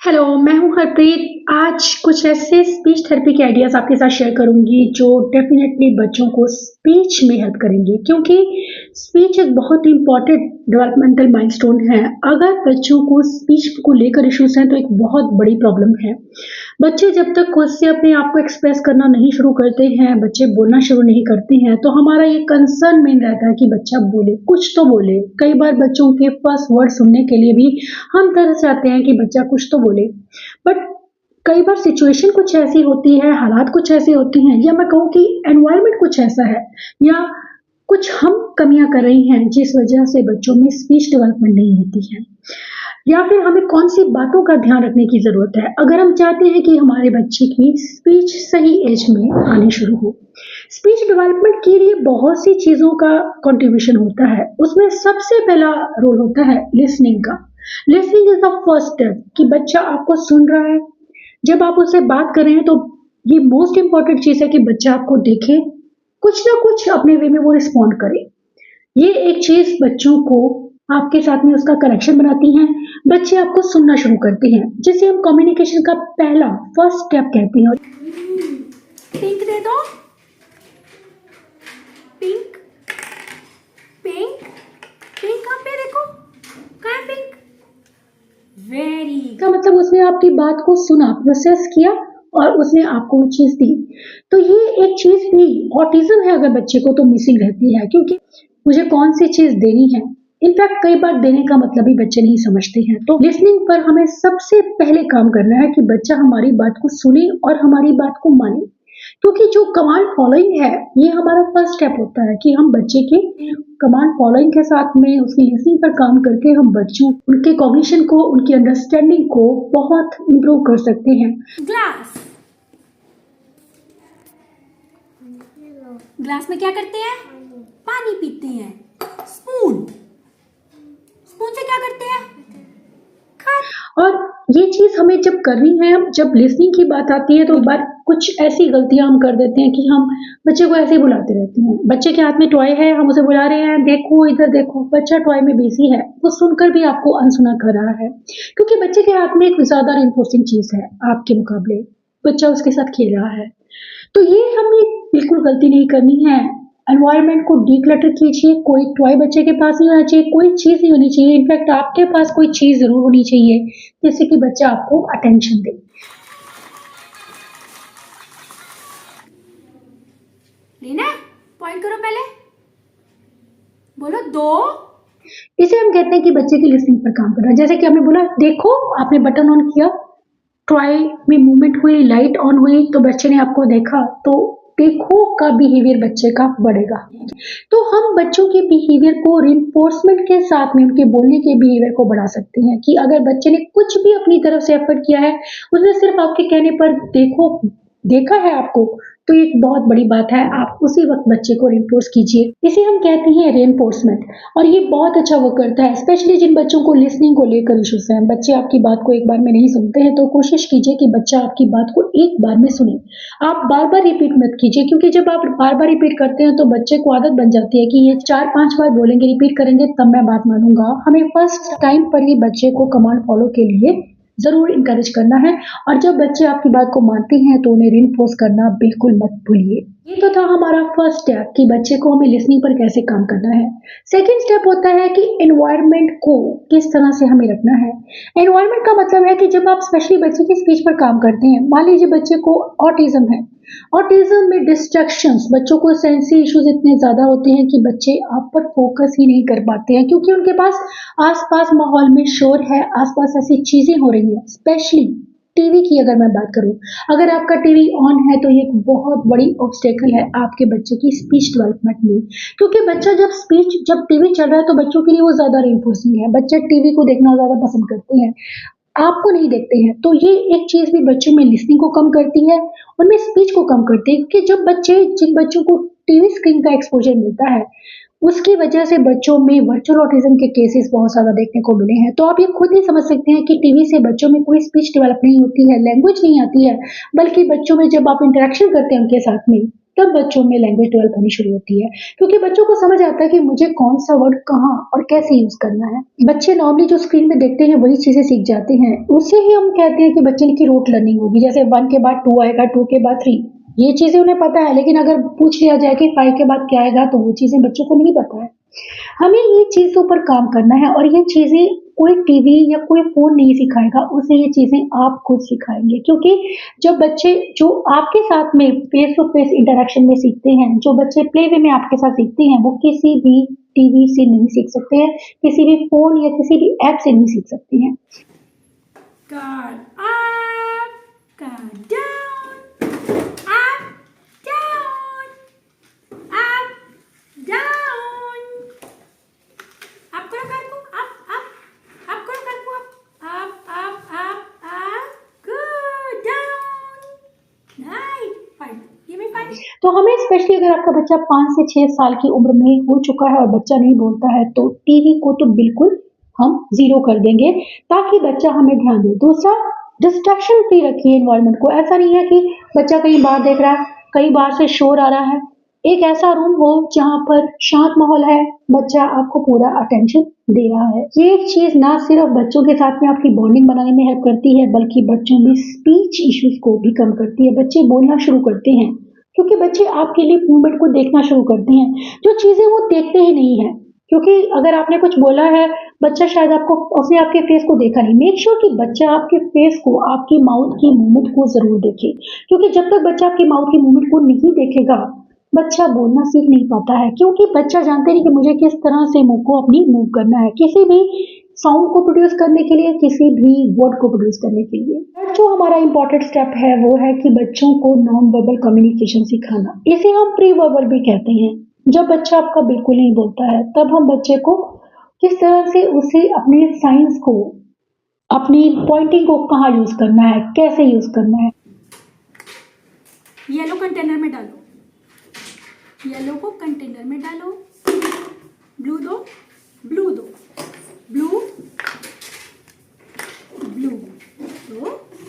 Hello, मैं हूँ हरप्रीत। आज कुछ ऐसे स्पीच थेरेपी के आइडियाज़ आपके साथ शेयर करूँगी जो डेफ़िनेटली बच्चों को स्पीच में हेल्प करेंगे क्योंकि स्पीच एक बहुत ही इम्पोर्टेंट डेवलपमेंटल माइलस्टोन है। अगर बच्चों को स्पीच को लेकर इश्यूज़ हैं तो एक बहुत बड़ी प्रॉब्लम है। बच्चे जब तक खुद से अपने आप को एक्सप्रेस करना नहीं शुरू करते हैं, बच्चे बोलना शुरू नहीं करते हैं, तो हमारा ये कंसर्न मेन रहता है कि बच्चा बोले, कुछ तो बोले। कई बार बच्चों के फर्स्ट वर्ड सुनने के लिए भी हम तरस जाते हैं कि बच्चा कुछ तो बोले। बट कई बार सिचुएशन कुछ ऐसी होती है, हालात कुछ ऐसे होते हैं या मैं कहूँ कि एनवायरनमेंट कुछ ऐसा है या कुछ हम कमियाँ कर रही हैं जिस वजह से बच्चों में स्पीच डेवलपमेंट नहीं होती है। या फिर हमें कौन-सी बातों का ध्यान रखने की ज़रूरत है, अगर हम चाहते हैं कि हमारे बच्चे की स्पीच सही एज में आनी शुरू हो। स्पीच डेवलपमेंट के लिए बहुत सी चीज़ों का कंट्रीब्यूशन होता है, उसमें सबसे पहला रोल होता है लिसनिंग का। Listening is the first step कि बच्चा आपको सुन रहा है, जब आप उससे बात कर रहे हैं तो ये मोस्ट इम्पोर्टेंट चीज़ है कि बच्चा आपको देखे, कुछ ना कुछ अपने वे में वो रिस्पॉन्ड करे। ये एक चीज़ बच्चों को आपके साथ में उसका कनेक्शन बनाती हैं, बच्चे आपको सुनना शुरू करते हैं, जिसे हम कम्युनिकेशन का पहला फर्स्ट स्टेप कहते हैं। पिंक दे दो। पिंक पिंक पिंक कहाँ पे देखो, कहाँ है पिंक? वेरी इसका मतलब उसने आपकी बात को सुना, प्रोसेस किया और उसने आपको वो चीज़ दी। तो ये एक चीज़ भी ऑटिज़्म है अगर बच्चे को तो मिसिंग रहती है क्योंकि मुझे कौन-सी चीज़ देनी है। इनफैक्ट कई बार देने का मतलब भी बच्चे नहीं समझते हैं। तो लिसनिंग पर हमें सबसे पहले काम करना है कि बच्चा हमारी बात को सुने और हमारी बात को माने। क्योंकि जो कमांड फॉलोइंग है, ये हमारा फर्स्ट स्टेप होता है कि हम बच्चे के कमांड फॉलोइंग के साथ में उसकी लिसनिंग पर काम करके हम बच्चों उनके कॉग्निशन को, उनकी अंडरस्टैंडिंग को बहुत इम्प्रूव कर सकते हैं। ग्लास। ग्लास में क्या करते हैं? पानी पीते हैं। स्पून, स्पून से क्या करते हैं? और ये चीज़ हमें जब करनी है, जब लिसनिंग की बात आती है तो एक बार कुछ ऐसी गलतियाँ हम कर देते हैं कि हम बच्चे को ऐसे ही बुलाते रहते हैं। बच्चे के हाथ में टॉय है, हम उसे बुला रहे हैं, देखो इधर देखो, बच्चा टॉय में बिज़ी है, वो सुनकर भी आपको अनसुना कर रहा है। क्योंकि बच्चे के हाथ में एक ज़्यादा रिइंफोर्सिंग चीज़ है आपके मुकाबले, बच्चा उसके साथ खेल रहा है। तो ये हमें बिल्कुल गलती नहीं करनी है। एनवायरनमेंट को डिक्लटर कीजिए, कोई टॉय बच्चे के पास नहीं होना चाहिए, कोई चीज़ नहीं होनी चाहिए। इनफैक्ट आपके पास कोई चीज़ ज़रूर होनी चाहिए, जिससे कि बच्चा आपको अटेंशन दे। लेना पॉइंट करो, पहले बोलो दो। इसे हम कहते हैं कि बच्चे की लिसनिंग पर काम करना। जैसे कि आपने बोला देखो, आपने बटन ऑन किया, टॉय में मूवमेंट हुई, लाइट ऑन हुई, तो बच्चे ने आपको देखा, तो देखो का बिहेवियर बच्चे का बढ़ेगा। तो हम बच्चों के बिहेवियर को रिइंफोर्समेंट के साथ में उनके बोलने के बिहेवियर को बढ़ा सकते हैं कि अगर बच्चे ने कुछ भी अपनी तरफ से एफर्ट किया है, उसने सिर्फ आपके कहने पर देखा है आपको, तो ये एक बहुत बड़ी बात है। आप उसी वक़्त बच्चे को रिइंफोर्स कीजिए। इसे हम कहते हैं रिइंफोर्समेंट और ये बहुत अच्छा वर्क करता है, स्पेशली जिन बच्चों को लिसनिंग को लेकर इश्यूज़ हैं। बच्चे आपकी बात को एक बार में नहीं सुनते हैं, तो कोशिश कीजिए कि बच्चा आपकी बात को एक बार में सुने। आप बार-बार रिपीट मत कीजिए क्योंकि जब आप बार-बार रिपीट करते हैं, तो बच्चे को आदत बन जाती है कि ये 4-5 बार बोलेंगे, रिपीट करेंगे तब मैं बात मानूँगा। हमें फर्स्ट टाइम पर ही बच्चे को कमांड फॉलो के लिए ज़रूर एनकरेज करना है और जब बच्चे आपकी बात को मानते हैं तो उन्हें रिइंफोर्स करना बिल्कुल मत भूलिए। ये तो था हमारा फर्स्ट स्टेप कि बच्चे को हमें लिसनिंग पर कैसे काम करना है। सेकंड स्टेप होता है कि एनवायरनमेंट को किस तरह से हमें रखना है। एनवायरनमेंट का मतलब है कि जब आप स्पेशली बच्चे की स्पीच पर काम करते हैं, मान लीजिए बच्चे को ऑटिज़्म है। ऑटिज़्म में डिस्ट्रैक्शंस, बच्चों को सेंसरी इश्यूज़ इतने ज़्यादा होते हैं कि बच्चे आप पर फोकस ही नहीं कर पाते हैं क्योंकि उनके पास आस-पास माहौल में शोर है, आस-पास ऐसी चीज़ें हो रही हैं। स्पेशली टीवी की अगर मैं बात करूँ, अगर आपका टीवी ऑन है तो ये एक बहुत बड़ी ऑब्स्टेकल है आपके बच्चे की स्पीच डेवलपमेंट में। क्योंकि बच्चा जब टीवी चल रहा है तो बच्चों के लिए वो ज़्यादा रिइंफोर्सिंग है। बच्चे टीवी को देखना ज़्यादा पसंद करते हैं, आपको नहीं देखते हैं। तो ये एक चीज़ भी बच्चों में लिसनिंग को कम करती है, उनमें स्पीच को कम करती है क्योंकि जिन बच्चों को टीवी स्क्रीन का एक्सपोज़र मिलता है, उसकी वजह से बच्चों में वर्चुअल ऑटिज्म के केसेस बहुत ज़्यादा देखने को मिले हैं। तो आप ये खुद ही समझ सकते हैं कि टीवी से बच्चों में कोई स्पीच डेवलप नहीं होती है, लैंग्वेज नहीं आती है, बल्कि बच्चों में जब आप इंटरेक्शन करते हैं उनके साथ में, तब बच्चों में लैंग्वेज डेवलप होनी शुरू होती है। क्योंकि बच्चों को समझ आता है कि मुझे कौन-सा वर्ड कहाँ और कैसे यूज़ करना है। बच्चे नॉर्मली जो स्क्रीन में देखते हैं वही चीज़ें सीख जाते हैं। उससे ही हम कहते हैं कि बच्चे की रोट लर्निंग होगी। जैसे 1 के बाद 2 आएगा, 2 के बाद 3, ये चीज़ें उन्हें पता है, लेकिन अगर पूछ लिया जाए कि 5 के बाद क्या आएगा, तो वो चीज़ें बच्चों को नहीं पता है। हमें ये चीज़ों पर काम करना है और ये चीज़ें कोई टीवी या कोई फ़ोन नहीं सिखाएगा, उसे ये चीज़ें आप खुद सिखाएँगे। क्योंकि जब बच्चे जो आपके साथ में फ़ेस टू फ़ेस इंटरेक्शन में सीखते हैं, जो बच्चे प्ले वे में आपके साथ सीखते हैं, वो किसी भी टीवी से नहीं सीख सकते हैं, किसी भी फ़ोन या किसी भी ऐप से नहीं सीख सकते हैं। Card up, card down, up, down, up, down. Up करो कर को, up करो कर को, up, good, down, nice, 5, give me 5. तो हमें स्पेशली अगर आपका बच्चा 5 से 6 साल की उम्र में हो चुका है और बच्चा नहीं बोलता है, तो टीवी को तो बिल्कुल हम ज़ीरो कर देंगे, ताकि बच्चा हमें ध्यान दे। दूसरा, डिस्ट्रैक्शन फ्री रखिए एनवायरनमेंट को। ऐसा नहीं है कि बच्चा कहीं बाहर देख रहा है, कहीं बाहर से शोर आ रहा है। एक ऐसा रूम हो जहाँ पर शांत माहौल है, बच्चा आपको पूरा अटेंशन दे रहा है। ये एक चीज़ ना सिर्फ बच्चों के साथ में आपकी बॉन्डिंग बनाने में हेल्प करती है, बल्कि बच्चों में स्पीच इश्यूज़ को भी कम करती है। बच्चे बोलना शुरू करते हैं, क्योंकि बच्चे आपके लिप मूवमेंट को देखना शुरू करते हैं, जो चीज़ें वो देखते ही नहीं हैं। क्योंकि अगर आपने कुछ बोला है, बच्चा शायद उसने आपके फेस को देखा नहीं। मेक श्योर कि बच्चा आपके फेस को, आपकी माउथ की मूवमेंट को ज़रूर देखे, क्योंकि जब तक बच्चा आपकी माउथ की मूवमेंट को नहीं देखेगा, बच्चा बोलना सीख नहीं पाता है। क्योंकि बच्चा जानते नहीं कि मुझे किस तरह से मुँह को अपनी मूव करना है, किसी भी साउंड को प्रोड्यूस करने के लिए, किसी भी वर्ड को प्रोड्यूस करने के लिए। थर्ड जो हमारा इम्पोर्टेंट स्टेप है, वो है कि बच्चों को नॉन वर्बल कम्युनिकेशन सिखाना। इसे हम प्री वर्बल भी कहते हैं। जब बच्चा आपका बिल्कुल नहीं बोलता है, तब हम बच्चे को किस तरह से उसे अपने साइंस को, अपनी पॉइंटिंग को कहाँ यूज़ करना है, कैसे यूज़ करना है। येलो कंटेनर में डालो, येलो को कंटेनर में डालो, ब्लू दो, ब्लू दो, ब्लू, ब्लू दो,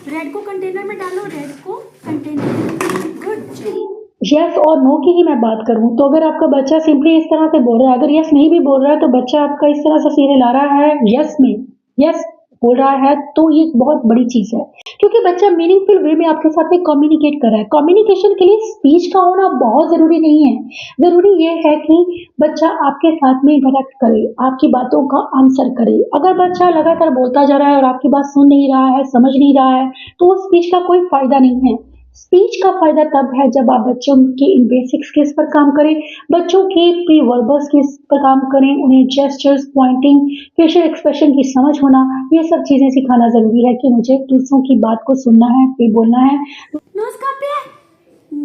रेड को कंटेनर में डालो, रेड को कंटेनर में, गुड जॉब। यस और नो की ही मैं बात करूँ, तो अगर आपका बच्चा सिंपली इस तरह से बोल रहा है, अगर यस नहीं भी बोल रहा है, तो बच्चा आपका इस तरह से सीधे ला रहा है यस में, यस बोल रहा है, तो ये बहुत बड़ी चीज़ है। क्योंकि बच्चा मीनिंगफुल वे में आपके साथ में कम्युनिकेट कर रहा है। कम्युनिकेशन के लिए स्पीच का होना बहुत ज़रूरी नहीं है। ज़रूरी ये है कि बच्चा आपके साथ में इंटरैक्ट करे, आपकी बातों का आंसर करे। अगर बच्चा लगातार बोलता जा रहा है और आपकी बात सुन नहीं रहा है, समझ नहीं रहा है, तो उस स्पीच का कोई फ़ायदा नहीं है। स्पीच का फ़ायदा तब है जब आप बच्चों के इन बेसिक स्किल्स पर काम करें, बच्चों के प्री वर्बल स्किल्स पर काम करें, उन्हें जेस्चर्स, पॉइंटिंग, फेशियल एक्सप्रेशन की समझ होना, ये सब चीज़ें सिखाना ज़रूरी है कि मुझे दूसरों की बात को सुनना है, फिर बोलना है। नोज कहाँ पे है?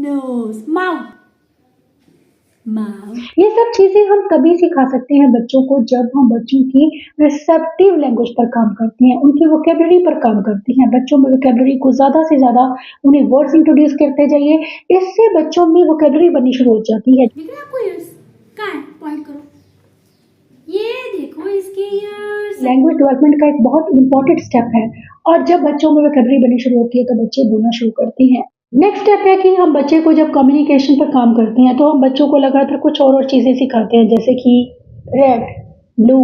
Nose, mouth, mouth. ये सब चीज़ें हम तभी सिखा सकते हैं बच्चों को, जब हम बच्चों की रिसेप्टिव लैंग्वेज पर काम करते हैं, उनकी वोकैब्युलरी पर काम करते हैं। बच्चों में वोकैब्युलरी को ज़्यादा से ज़्यादा उन्हें वर्ड्स इंट्रोड्यूस करते जाइए, इससे बच्चों में वोकैब्युलरी बननी शुरू हो जाती है। दिख रहा है आपको ईयर्स? कहाँ है? पॉइंट करो। ये देखो इसके ईयर्स। लैंग्वेज डेवलपमेंट का एक बहुत इंपॉर्टेंट स्टेप है, और जब बच्चों में वोकैब्युलरी बननी शुरू होती है, तो बच्चे बोलना शुरू करते हैं। नेक्स्ट स्टेप है कि हम बच्चे को जब कम्युनिकेशन पर काम करते हैं, तो हम बच्चों को लगातार कुछ और चीज़ें सिखाते हैं, जैसे कि रेड, ब्लू,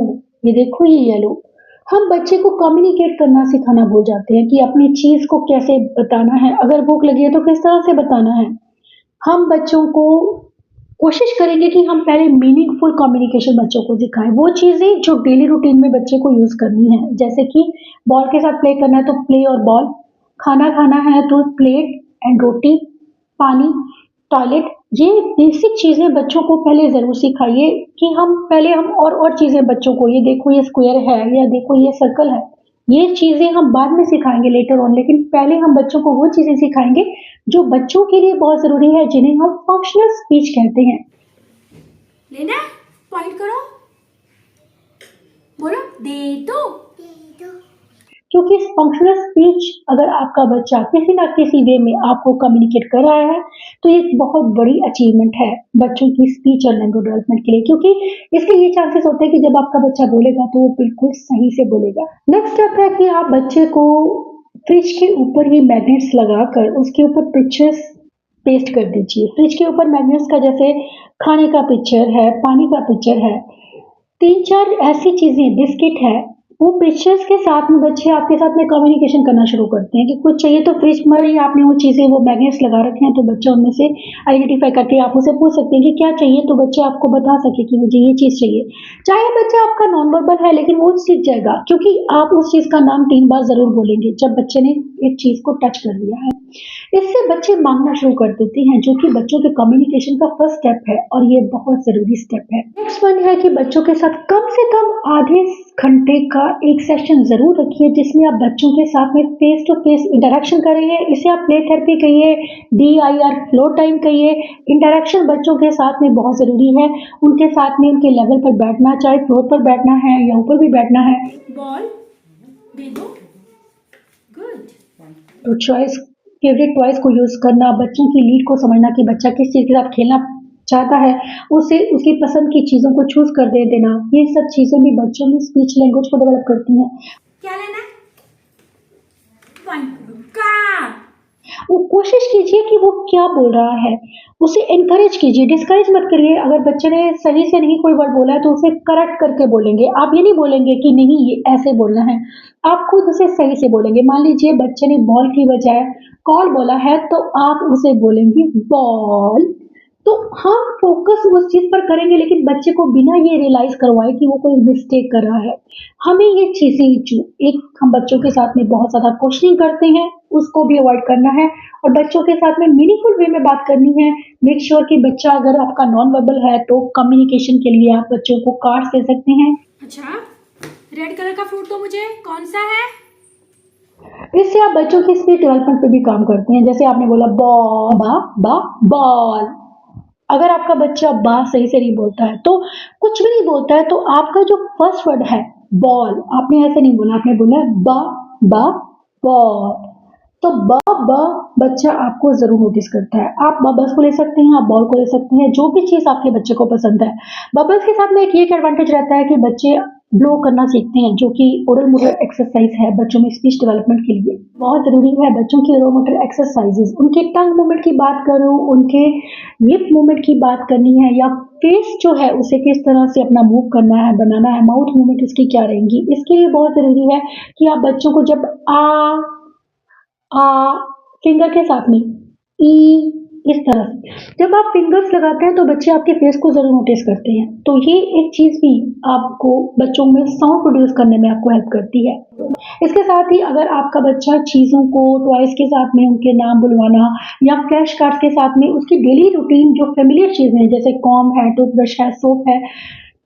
ये देखो ये येलो। हम बच्चे को कम्युनिकेट करना सिखाना भूल जाते हैं कि अपनी चीज़ को कैसे बताना है। अगर भूख लगी है तो किस तरह से बताना है। हम बच्चों को कोशिश करेंगे कि हम पहले मीनिंगफुल कम्युनिकेशन बच्चों को सिखाएं। वो चीज़ें जो डेली रूटीन में बच्चे को यूज़ करनी है, जैसे कि बॉल के साथ प्ले करना है तो प्ले और बॉल, खाना खाना है तो प्लेट एंड रोटी, पानी, टॉयलेट। ये बेसिक चीज़ें बच्चों को पहले ज़रूर सिखाइए कि हम पहले हम और चीज़ें बच्चों को, ये देखो ये स्क्वायर है, या देखो ये सर्कल है, ये चीज़ें हम बाद में सिखाएंगे लेटर ऑन, लेकिन पहले हम बच्चों को वो चीज़ें सिखाएंगे जो बच्चों के लिए बहुत ज़रूरी है, जिन्हें हम फंक्शनल स्पीच कहते हैं। लेना है? पॉइंट करो, बोलो दे दो, दे दो। क्योंकि फंक्शनल स्पीच अगर आपका बच्चा किसी ना किसी वे में आपको कम्युनिकेट कर रहा है, तो ये एक बहुत बड़ी अचीवमेंट है बच्चों की स्पीच और लैंग्वेज डेवलपमेंट के लिए, क्योंकि इसके ये चांसेस होते हैं कि जब आपका बच्चा बोलेगा तो वो बिल्कुल सही से बोलेगा। नेक्स्ट स्टेप है कि आप बच्चे को फ्रिज के ऊपर ही मैग्नेट्स लगाकर उसके ऊपर पिक्चर्स पेस्ट कर दीजिए। फ्रिज के ऊपर मैग्नेट्स का जैसे खाने का पिक्चर है, पानी का पिक्चर है, 3-4 ऐसी चीज़ें, बिस्किट है, वो पिक्चर्स के साथ में बच्चे आपके साथ में कम्युनिकेशन करना शुरू करते हैं कि कुछ चाहिए तो फ्रिज में ही आपने वो चीज़ें, वो मैग्नेट्स लगा रखे हैं, तो बच्चा उनमें से आइडेंटिफाई करके आप उसे पूछ सकते हैं कि क्या चाहिए, तो बच्चा आपको बता सके कि मुझे ये चीज़ चाहिए। चाहे बच्चा आपका नॉन वर्बल है लेकिन वो सीख जाएगा, क्योंकि आप उस चीज़ का नाम 3 बार ज़रूर बोलेंगे जब बच्चे ने एक चीज़ को टच कर लिया है। इससे बच्चे मांगना शुरू कर देते हैं, जो कि बच्चों के कम्युनिकेशन का फर्स्ट स्टेप है और ये बहुत ज़रूरी स्टेप है। नेक्स्ट वन है कि बच्चों के साथ कम से कम आधे घंटे का एक सेशन ज़रूर रखिए, जिसमें आप बच्चों के साथ में फेस टू फेस इंटरेक्शन करिए। इसे आप प्ले थेरेपी कहिए, DIR फ्लो टाइम कहिए। इंटरेक्शन बच्चों के साथ में बहुत ज़रूरी है, उनके साथ में उनके लेवल पर बैठना, चाहे फ्लोर पर बैठना है या ऊपर भी बैठना है। बॉल दे दो। गुड। तो चॉइस, फेवरेट टॉयज को यूज़ करना, बच्चों की लीड को समझना कि बच्चा किस चीज़ के साथ खेलना चाहता है, उसे उसकी पसंद की चीज़ों को चूज़ कर दे देना, ये सब चीज़ें भी बच्चों में स्पीच लैंग्वेज को डेवलप करती हैं। क्या लेना है? One car. वो कोशिश कीजिए कि वो क्या बोल रहा है, उसे एनकरेज कीजिए, डिस्करेज मत करिए। अगर बच्चे ने सही से नहीं कोई वर्ड बोला है तो उसे करेक्ट करके बोलेंगे। आप ये नहीं बोलेंगे कि नहीं ये ऐसे बोलना है, आप खुद उसे सही से बोलेंगे। मान लीजिए बच्चे ने बॉल की बजाय कॉल बोला है तो आप उसे बोलेंगे बॉल। तो हम फोकस उस चीज़ पर करेंगे, लेकिन बच्चे को बिना ये रियलाइज़ करवाए कि वो कोई मिस्टेक कर रहा है। हमें ये चीज़ें जो एक हम बच्चों के साथ में बहुत ज़्यादा क्वेश्चनिंग करते हैं, उसको भी अवॉइड करना है और बच्चों के साथ में मीनिंगफुल वे में बात करनी है। मेक श्योर कि बच्चा अगर आपका नॉन वर्बल है तो कम्युनिकेशन के लिए आप बच्चों को कार्ड्स दे सकते हैं। अच्छा, रेड कलर का फ्रूट तो मुझे कौन सा है? इससे आप बच्चों की स्पीच डेवलपमेंट पे भी काम करते हैं। जैसे आपने बोला बॉल, बा बा बॉल। अगर आपका बच्चा बा सही से नहीं बोलता है, तो कुछ भी नहीं बोलता है, तो आपका जो फर्स्ट वर्ड है बॉल, आपने ऐसे नहीं बोला, आपने बोला बा बा बॉल। तो ब ब बच्चा आपको ज़रूर नोटिस करता है। आप बबल्स को ले सकते हैं, आप बॉल को ले सकते हैं, जो भी चीज़ आपके बच्चे को पसंद है। बबल्स के साथ में एक ये एडवांटेज रहता है कि बच्चे ब्लो करना सीखते हैं, जो कि ओरल मोटर एक्सरसाइज है बच्चों में स्पीच डेवलपमेंट के लिए। बहुत ज़रूरी है बच्चों की ओरल मोटर एक्सरसाइजेज, उनके टंग मूवमेंट की बात करूँ, उनके लिप मूवमेंट की बात करनी है, या फेस जो है उसे किस तरह से अपना मूव करना है, बनाना है, माउथ मूवमेंट उसकी क्या रहेंगी। इसके लिए बहुत ज़रूरी है कि आप बच्चों को जब आ फिंगर के साथ में ई, इस तरह से जब आप फिंगर्स लगाते हैं तो बच्चे आपके फेस को ज़रूर नोटिस करते हैं। तो ये एक चीज़ भी आपको बच्चों में साउंड प्रोड्यूस करने में आपको हेल्प करती है। इसके साथ ही अगर आपका बच्चा चीज़ों को टॉयज़ के साथ में उनके नाम बुलवाना या फ्लैश कार्ड्स के साथ में उसकी डेली रूटीन जो फ़ैमिलियर चीज़ें हैं, जैसे कॉम्ब है, टूथब्रश है, सोप है,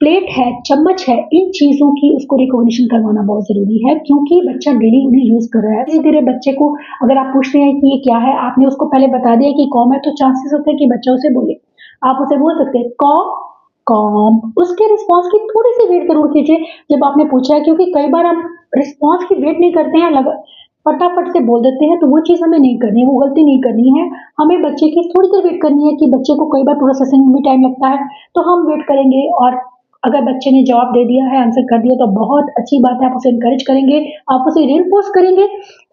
प्लेट है, चम्मच है, इन चीज़ों की उसको रिकॉग्निशन करवाना बहुत ज़रूरी है, क्योंकि बच्चा डेली उन्हें यूज़ कर रहा है। धीरे-धीरे बच्चे को अगर आप पूछते हैं कि ये क्या है, आपने उसको पहले बता दिया कि कॉम है, तो चांसेस होते हैं कि बच्चा उसे बोले। आप उसे बोल सकते हैं कॉम। उसके रिस्पॉन्स की थोड़ी-सी वेट ज़रूर कीजिए जब आपने पूछा है, क्योंकि कई बार हम रिस्पॉन्स की वेट नहीं करते हैं, फटाफट से बोल देते हैं, तो वो चीज़ हमें नहीं करनी है, वो गलती नहीं करनी है। हमें बच्चे की थोड़ी देर वेट करनी है, कि बच्चे को कई बार प्रोसेसिंग में भी टाइम लगता है, तो हम वेट करेंगे और अगर बच्चे ने जवाब दे दिया है, आंसर कर दिया, तो बहुत अच्छी बात है, आप उसे एनकरेज करेंगे, आप उसे रिइंफोर्स करेंगे।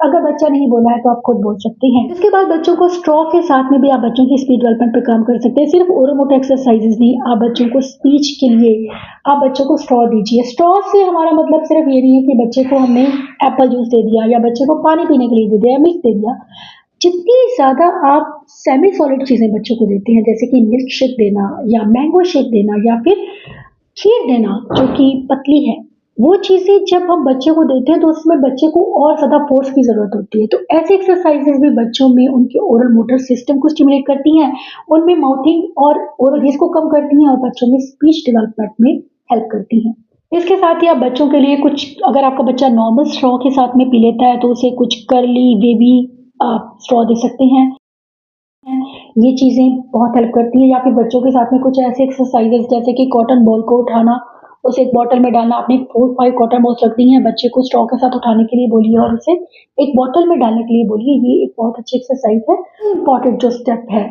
अगर बच्चा नहीं बोला है तो आप खुद बोल सकते हैं। इसके बाद बच्चों को स्ट्रॉ के साथ में भी आप बच्चों की स्पीच डेवलपमेंट पर काम कर सकते हैं। सिर्फ ओरल मोटर एक्सरसाइजेज नहीं, आप बच्चों को स्पीच के लिए आप बच्चों को स्ट्रॉ दीजिए। स्ट्रॉ से हमारा मतलब सिर्फ ये नहीं है कि बच्चे को हमने एप्पल जूस दे दिया या बच्चे को पानी पीने के लिए दे दिया या मिल्क दे दिया। जितनी ज़्यादा आप सेमी सॉलिड चीज़ें बच्चों को देते हैं, जैसे कि मिल्क शेक देना या मैंगो शेक देना या फिर खीर देना जो कि पतली है, वो चीज़ें जब हम बच्चे को देते हैं तो उसमें बच्चे को और ज़्यादा फोर्स की ज़रूरत होती है। तो ऐसी एक्सरसाइजेज भी बच्चों में उनके ओरल मोटर सिस्टम को स्टिमुलेट करती हैं, उनमें माउथिंग और ओरल हिस को कम करती हैं और बच्चों में स्पीच डेवलपमेंट में हेल्प करती हैं। इसके साथ ही आप बच्चों के लिए कुछ, अगर आपका बच्चा नॉर्मल स्ट्रॉ के साथ में पी लेता है तो उसे कुछ कर्ली वेवी आप स्ट्रॉ दे सकते हैं। ये चीज़ें बहुत हेल्प करती हैं, या फिर बच्चों के साथ में कुछ ऐसे एक्सरसाइजेज जैसे कि कॉटन बॉल को उठाना उसे एक बॉटल में डालना, आपने 4-5 कॉटन बॉल्स रख दी हैं, बच्चे को स्ट्रॉ के साथ उठाने के लिए बोलिए और उसे एक बॉटल में डालने के लिए बोलिए। ये एक बहुत अच्छी एक्सरसाइज है। इम्पॉर्टेंट जो स्टेप है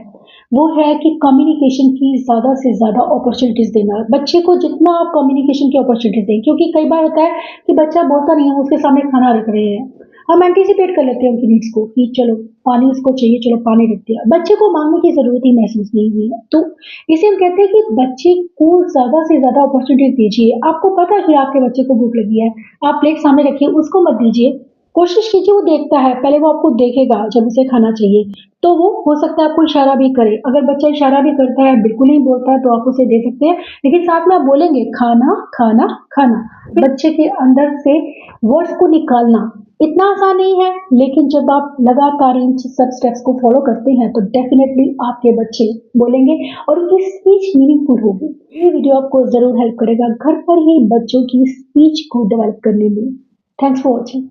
वो है कि कम्युनिकेशन की ज़्यादा से ज़्यादा अपॉर्चुनिटीज़ देना। बच्चे को जितना आप कम्युनिकेशन की अपॉर्चुनिटीज़ दें, क्योंकि कई बार होता है कि बच्चा बोलता नहीं है, हम उसके सामने खाना रख रहे हैं, हम एंटीसिपेट कर लेते हैं उनकी नीड्स को कि चलो पानी उसको चाहिए, चलो पानी रख दिया। बच्चे को मांगने की ज़रूरत ही महसूस नहीं हुई है। तो इसे हम कहते हैं कि बच्चे को ज़्यादा से ज़्यादा अपॉर्चुनिटीज़ दीजिए। आपको पता है कि आपके बच्चे को भूख लगी है, आप प्लेट सामने रखिए, उसको मत दीजिए। कोशिश कीजिए वो देखता है, पहले वो आपको देखेगा जब उसे खाना चाहिए, तो वो हो सकता है आपको इशारा भी करे। अगर बच्चा इशारा भी करता है, बिल्कुल नहीं बोलता है, तो आप उसे दे सकते हैं, लेकिन साथ में आप बोलेंगे खाना, खाना, खाना। बच्चे के अंदर से वर्ड्स को निकालना इतना आसान नहीं है, लेकिन जब आप लगातार इन सब स्टेप्स को फॉलो करते हैं, तो डेफिनेटली आपके बच्चे बोलेंगे और उनकी स्पीच मीनिंगफुल होगी। ये वीडियो आपको ज़रूर हेल्प करेगा घर पर ही बच्चों की स्पीच को डेवलप करने में। Thanks for watching.